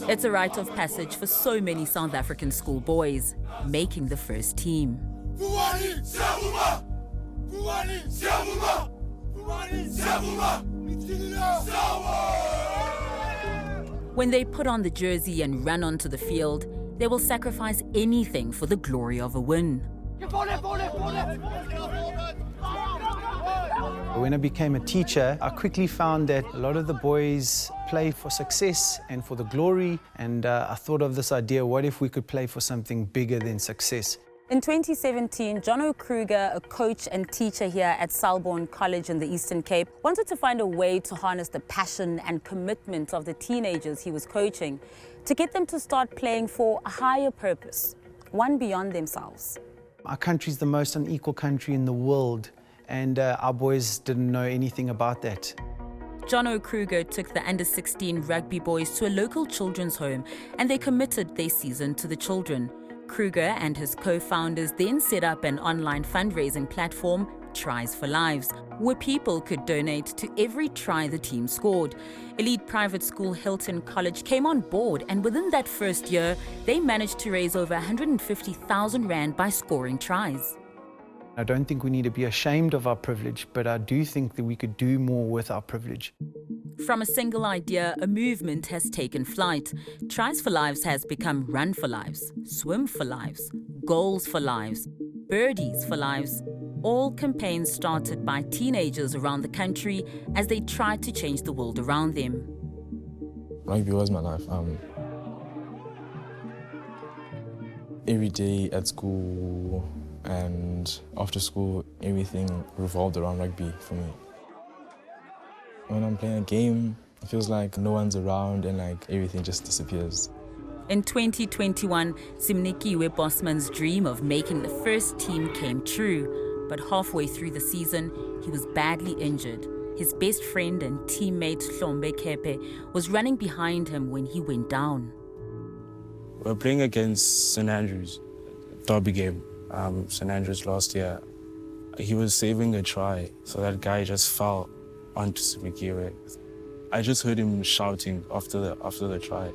It's a rite of passage for so many South African schoolboys, making the first team. When they put on the jersey and run onto the field, they will sacrifice anything for the glory of a win. When I became a teacher, I quickly found that a lot of the boys play for success and for the glory, and I thought of this idea, what if we could play for something bigger than success? In 2017, Jono Kruger, a coach and teacher here at Selborne College in the Eastern Cape, wanted to find a way to harness the passion and commitment of the teenagers he was coaching, to get them to start playing for a higher purpose, one beyond themselves. Our country's the most unequal country in the world, and our boys didn't know anything about that. Jono Kruger took the under-16 rugby boys to a local children's home, and they committed their season to the children. Kruger and his co-founders then set up an online fundraising platform, Tries for Lives, where people could donate to every try the team scored. Elite private school Hilton College came on board, and within that first year, they managed to raise over 150,000 rand by scoring tries. I don't think we need to be ashamed of our privilege, but I do think that we could do more with our privilege. From a single idea, a movement has taken flight. Tries for Lives has become Run for Lives, Swim for Lives, Goals for Lives, Birdies for Lives. All campaigns started by teenagers around the country as they tried to change the world around them. Rugby was my life. Every day at school and after school, everything revolved around rugby for me. When I'm playing a game, it feels like no one's around and like everything just disappears. In 2021, 𝗧𝗵𝗶𝘀 dream of making the first team came true, but halfway through the season, he was badly injured. His best friend and teammate 𝗀𝗵𝗶𝘀 was running behind him when he went down. We're playing against St. Andrews, derby game. St. Andrews last year. He was saving a try, so that guy just fell onto 𝗧𝗵𝗶𝘀. I just heard him shouting after the try.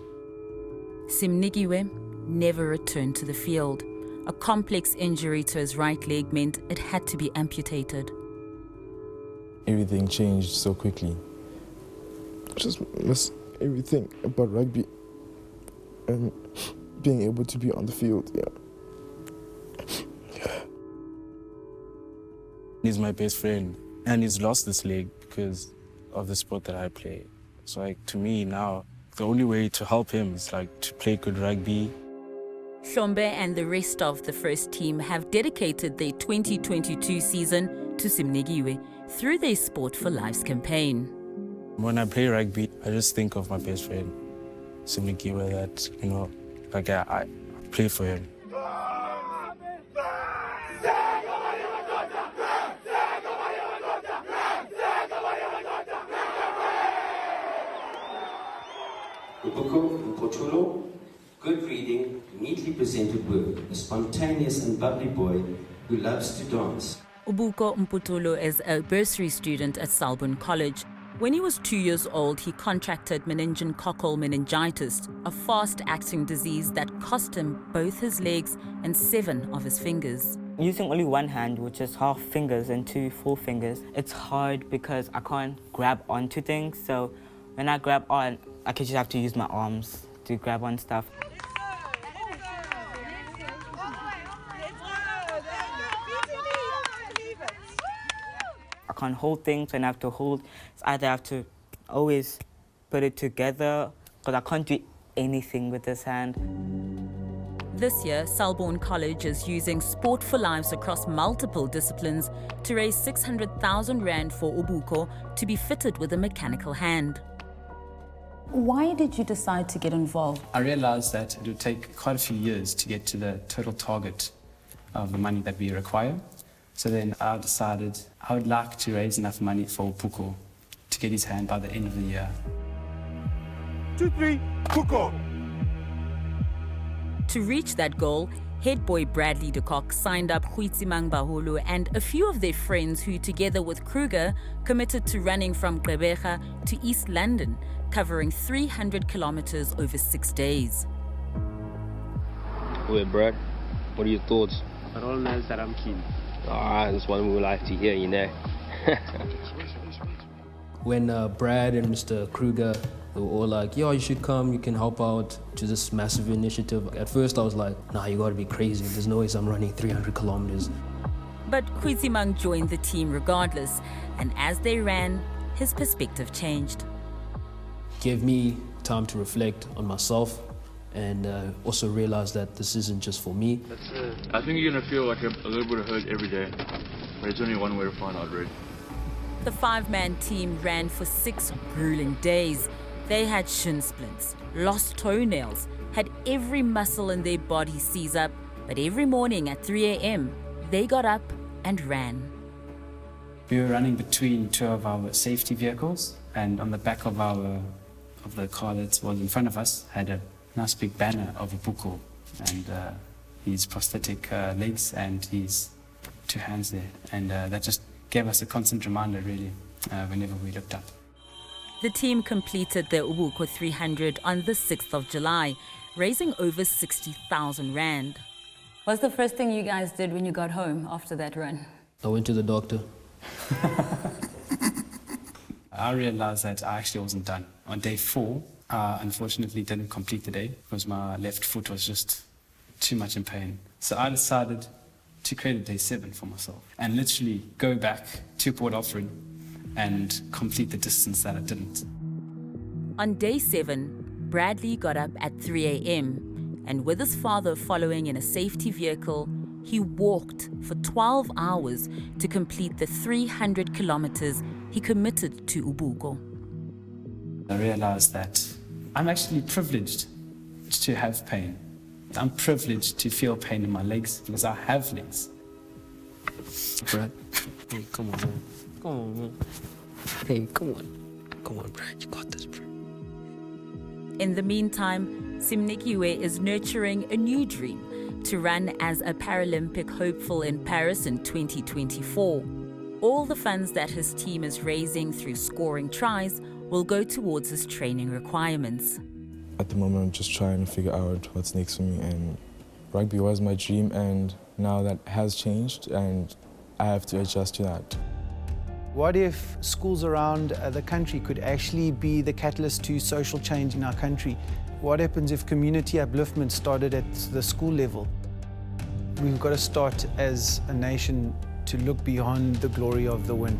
𝗧𝗵𝗶𝘀 never returned to the field. A complex injury to his right leg meant it had to be amputated. Everything changed so quickly. I just miss everything about rugby and being able to be on the field, yeah. He's my best friend, and he's lost this leg because of the sport that I play. So like, to me now, the only way to help him is like to play good rugby. 𝗀𝗵𝗶𝘀 and the rest of the first team have dedicated their 2022 season to 𝗧𝗵𝗶𝘀 through their Sport for Lives campaign. When I play rugby, I just think of my best friend, 𝗧𝗵𝗶𝘀, that, you know, like I play for him. 𝗃𝗂𝗃𝗃, good reading, neatly presented work, a spontaneous and bubbly boy who loves to dance. 𝗃𝗂𝗃𝗃 is a bursary student at Selborne College. When he was 2 years old, he contracted meningococcal meningitis, a fast-acting disease that cost him both his legs and 7 of his fingers. Using only one hand, which is half fingers and 2 full fingers, it's hard because I can't grab onto things. So when I grab on, I just have to use my arms to grab on stuff. I can't hold things when I have to hold. It's either I have to always put it together, because I can't do anything with this hand. This year, Selborne College is using Sport for Lives across multiple disciplines to raise 600,000 rand for 𝗃𝗃𝗃 to be fitted with a mechanical hand. Why did you decide to get involved? I realized that it would take quite a few years to get to the total target of the money that we require. So then I decided I would like to raise enough money for 𝗃𝗃𝗃 to get his hand by the end of the year. 2, 3, 𝗃𝗃𝗃. To reach that goal, head boy Bradley de Kock signed up 𝗀𝗵𝗵𝗀𝗆 and a few of their friends who, together with Kruger, committed to running from Gqeberha to East London covering 300 kilometers over 6 days. Well, Brad, what are your thoughts? It all knows that I'm keen. That's one we would like to hear, you know. When Brad and Mr. Kruger, they were all like, yo, you should come, you can help out to this massive initiative. At first I was like, nah, you gotta be crazy. There's no way I'm running 300 kilometers. But 𝗀𝗃𝗵𝗀 joined the team regardless, and as they ran, his perspective changed. Gave me time to reflect on myself and also realize that this isn't just for me. I think you're gonna feel like a little bit of hurt every day, but it's only one way to find out, Red. The 5-man team ran for 6 grueling days. They had shin splints, lost toenails, had every muscle in their body seize up, but every morning at 3 a.m., they got up and ran. We were running between 2 of our safety vehicles, and on the back of the car that was in front of us had a nice big banner of 𝗃𝗂𝗶𝗴𝗶 and his prosthetic legs and his 2 hands there. And that just gave us a constant reminder, really, whenever we looked up. The team completed the 𝗃𝗂𝗶𝗴𝗶 300 on the 6th of July, raising over 60,000 rand. What's the first thing you guys did when you got home after that run? I went to the doctor. I realized that I actually wasn't done. On day 4, I unfortunately didn't complete the day because my left foot was just too much in pain. So I decided to create a day 7 for myself and literally go back to Port Alfred and complete the distance that I didn't. On day 7, Bradley got up at 3 a.m. and with his father following in a safety vehicle, he walked for 12 hours to complete the 300 kilometers he committed to 𝗃𝗂𝗶𝗴𝗃. I realized that I'm actually privileged to have pain. I'm privileged to feel pain in my legs because I have legs. Brad, hey, come on, man. Come on, man. Hey, come on. Come on, Brad, you got this, bro. In the meantime, 𝗀𝗵𝗀𝗀 is nurturing a new dream to run as a Paralympic hopeful in Paris in 2024. All the funds that his team is raising through scoring tries will go towards his training requirements. At the moment, I'm just trying to figure out what's next for me, and rugby was my dream, and now that has changed, and I have to adjust to that. What if schools around the country could actually be the catalyst to social change in our country? What happens if community upliftment started at the school level? We've got to start as a nation to look beyond the glory of the win.